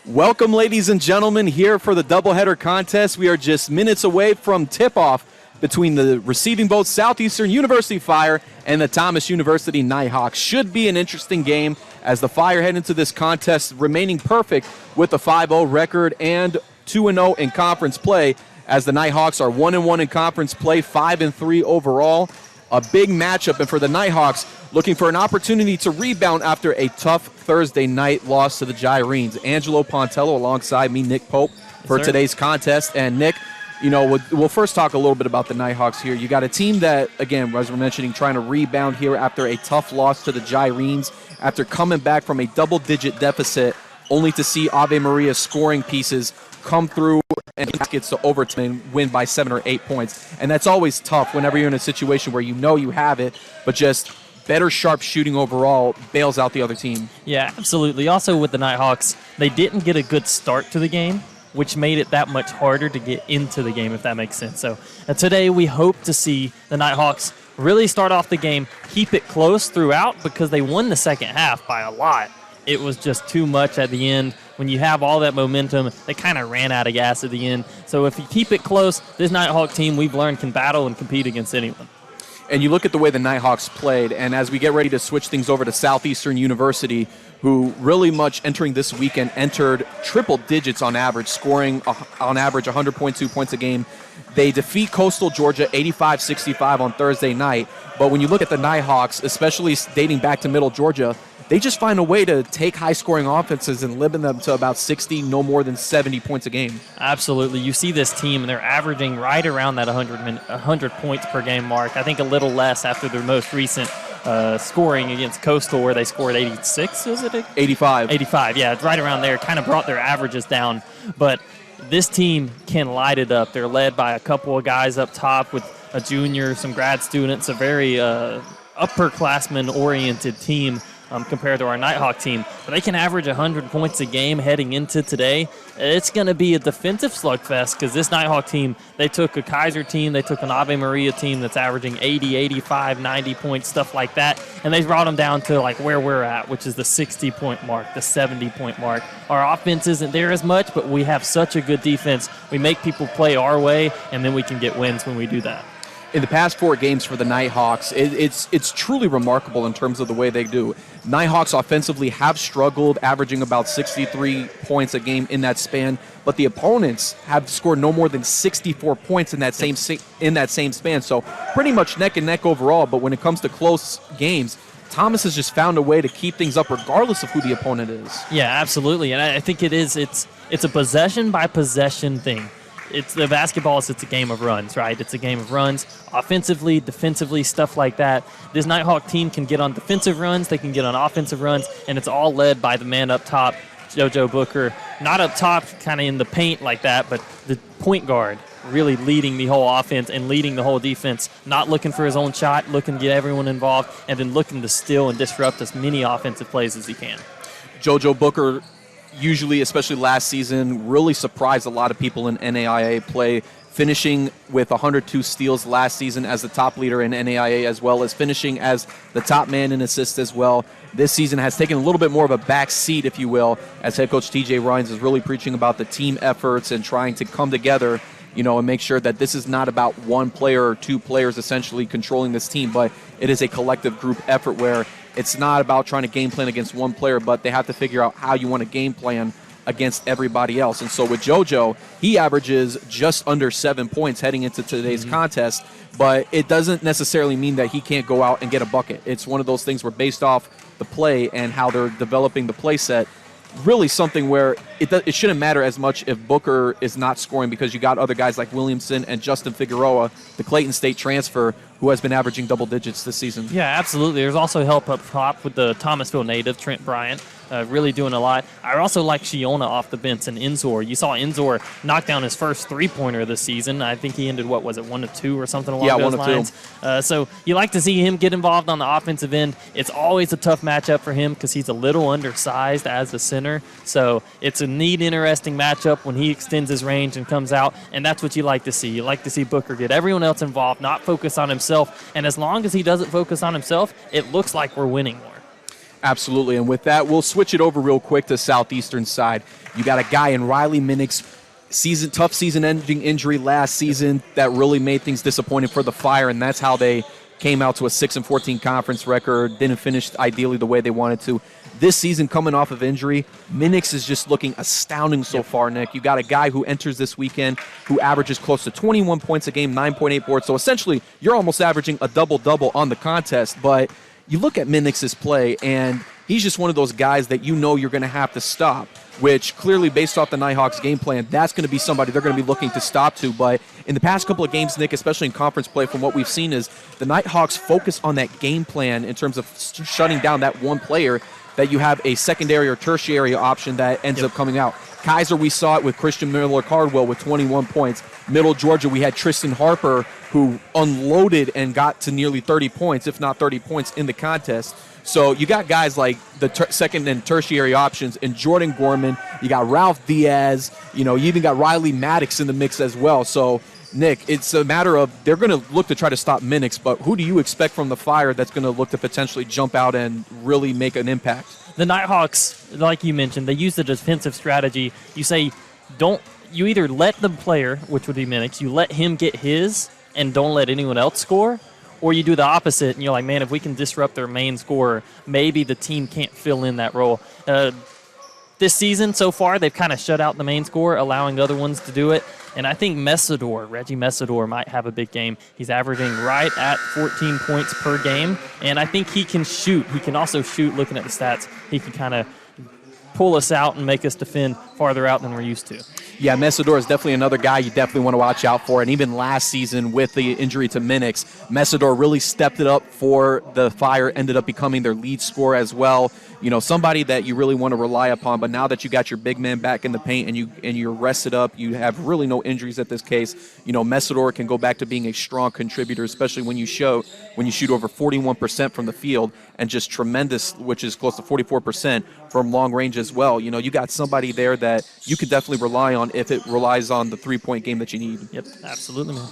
Welcome, ladies and gentlemen, here for the doubleheader contest. We are just minutes away from tip-off between the receiving boat Southeastern University Fire and the Thomas University Nighthawks. Should be an interesting game as the Fire head into this contest remaining perfect with a 5-0 record and 2-0 in conference play, as the Nighthawks are 1-1 in conference play, 5-3 overall. A big matchup, and for the Nighthawks, looking for an opportunity to rebound after a tough Thursday night loss to the Gyrenes. Angelo Pontello alongside me, Nick Pope, for today's contest. And Nick, you know, we'll first talk a little bit about the Nighthawks here. You got a team that, again, as we're mentioning, trying to rebound here after a tough loss to the Gyrenes, after coming back from a double-digit deficit, only to see Ave Maria scoring pieces come through and gets to overtime and win by 7 or 8 points. And that's always tough whenever you're in a situation where you know you have it, but just better sharp shooting overall bails out the other team. Yeah, absolutely. Also with the Nighthawks, they didn't get a good start to the game, which made it that much harder to get into the game, if that makes sense. So today we hope to see the Nighthawks really start off the game, keep it close throughout, because they won the second half by a lot. It was just too much at the end. When you have all that momentum, they kind of ran out of gas at the end. So if you keep it close, this Nighthawk team, we've learned, can battle and compete against anyone. And you look at the way the Nighthawks played, and as we get ready to switch things over to Southeastern University, who really much entering this weekend entered triple digits on average, scoring on average 100.2 points a game. They defeat Coastal Georgia 85-65 on Thursday night. But when you look at the Nighthawks, especially dating back to Middle Georgia, they just find a way to take high-scoring offenses and limit them to about 60, no more than 70 points a game. Absolutely. You see this team, and they're averaging right around that 100 points per game mark. I think a little less after their most recent scoring against Coastal, where they scored 86, was it? 85. 85, yeah, right around there. Kind of brought their averages down. But this team can light it up. They're led by a couple of guys up top with a junior, some grad students, a very upperclassman-oriented team. Compared to our Nighthawk team. But they can average 100 points a game heading into today. It's going to be a defensive slugfest because this Nighthawk team, they took a Kaiser team, they took an Ave Maria team that's averaging 80, 85, 90 points, stuff like that, and they brought them down to like where we're at, which is the 60-point mark, the 70-point mark. Our offense isn't there as much, but we have such a good defense. We make people play our way, and then we can get wins when we do that. In the past 4 games for the Nighthawks, it's truly remarkable in terms of the way they do. Nighthawks offensively have struggled, averaging about 63 points a game in that span, but the opponents have scored no more than 64 points in that same span. So pretty much neck and neck overall. But when it comes to close games, Thomas has just found a way to keep things up regardless of who the opponent is. Yeah, absolutely, and I think it's a possession by possession thing. It's the basketball. It's a game of runs, right? It's a game of runs, offensively, defensively, stuff like that. This Nighthawk team can get on defensive runs, they can get on offensive runs, and it's all led by the man up top, JoJo Booker. Not up top, kind of in the paint like that, but the point guard really leading the whole offense and leading the whole defense, not looking for his own shot, looking to get everyone involved, and then looking to steal and disrupt as many offensive plays as he can. JoJo Booker, usually, especially last season, really surprised a lot of people in NAIA play, finishing with 102 steals last season as the top leader in NAIA, as well as finishing as the top man in assists as well. This season has taken a little bit more of a back seat, if you will, as head coach TJ Ryans is really preaching about the team efforts and trying to come together, you know, and make sure that this is not about one player or 2 players essentially controlling this team, but it is a collective group effort where it's not about trying to game plan against one player, but they have to figure out how you want to game plan against everybody else. And so with JoJo, he averages just under 7 points heading into today's contest, but it doesn't necessarily mean that he can't go out and get a bucket. It's one of those things where based off the play and how they're developing the play set, really something where it shouldn't matter as much if Booker is not scoring because you got other guys like Williamson and Justin Figueroa, the Clayton State transfer, who has been averaging double digits this season. Yeah, absolutely. There's also help up top with the Thomasville native, Trent Bryant, really doing a lot. I also like Shiona off the bench and Enzor. You saw Enzor knock down his first three-pointer this season. I think he ended, 1 of 2 or something along those lines. 1 of 2. So you like to see him get involved on the offensive end. It's always a tough matchup for him because he's a little undersized as a center. So it's a neat, interesting matchup when he extends his range and comes out, and that's what you like to see. You like to see Booker get everyone else involved, not focus on himself. And as long as he doesn't focus on himself, it looks like we're winning more. Absolutely. And with that, we'll switch it over real quick to Southeastern side. You got a guy in Riley Minix, tough season-ending injury last season that really made things disappointing for the Fire, and that's how they came out to a 6-14 conference record, didn't finish ideally the way they wanted to. This season, coming off of injury, Minix is just looking astounding so far, Nick. You got a guy who enters this weekend who averages close to 21 points a game, 9.8 boards. So essentially, you're almost averaging a double-double on the contest. But you look at Minix's play, and he's just one of those guys that you know you're going to have to stop, which clearly, based off the Nighthawks game plan, that's going to be somebody they're going to be looking to stop to. But in the past couple of games, Nick, especially in conference play, from what we've seen is the Nighthawks focus on that game plan in terms of shutting down that one player, that you have a secondary or tertiary option that ends up coming out. Kaiser, we saw it with Christian Miller-Cardwell with 21 points. Middle Georgia, we had Tristan Harper, who unloaded and got to nearly 30 points, if not 30 points, in the contest. So you got guys like the second and tertiary options, and Jordan Gorman. You got Ralph Diaz. You even got Riley Maddox in the mix as well. So, Nick, it's a matter of they're going to look to try to stop Minix, but who do you expect from the Fire that's going to look to potentially jump out and really make an impact? The Nighthawks, like you mentioned, they use the defensive strategy. You say, you either let the player, which would be Minix, you let him get his and don't let anyone else score, or you do the opposite and you're like, man, if we can disrupt their main scorer, maybe the team can't fill in that role. This season so far, they've kind of shut out the main scorer, allowing other ones to do it. And I think Reggie Messidor might have a big game. He's averaging right at 14 points per game, and I think he can shoot. He can also shoot, looking at the stats. He can kind of pull us out and make us defend farther out than we're used to. Yeah, Messidor is definitely another guy you definitely want to watch out for. And even last season with the injury to Minix, Messidor really stepped it up for the Fire, ended up becoming their lead scorer as well. Somebody that you really want to rely upon. But now that you got your big man back in the paint and you're rested up, you have really no injuries at this case. Messidor can go back to being a strong contributor, especially when you shoot over 41% from the field and just tremendous, which is close to 44% from long range as well. You got somebody there that you could definitely rely on if it relies on the 3-point game that you need. Yep, absolutely, man.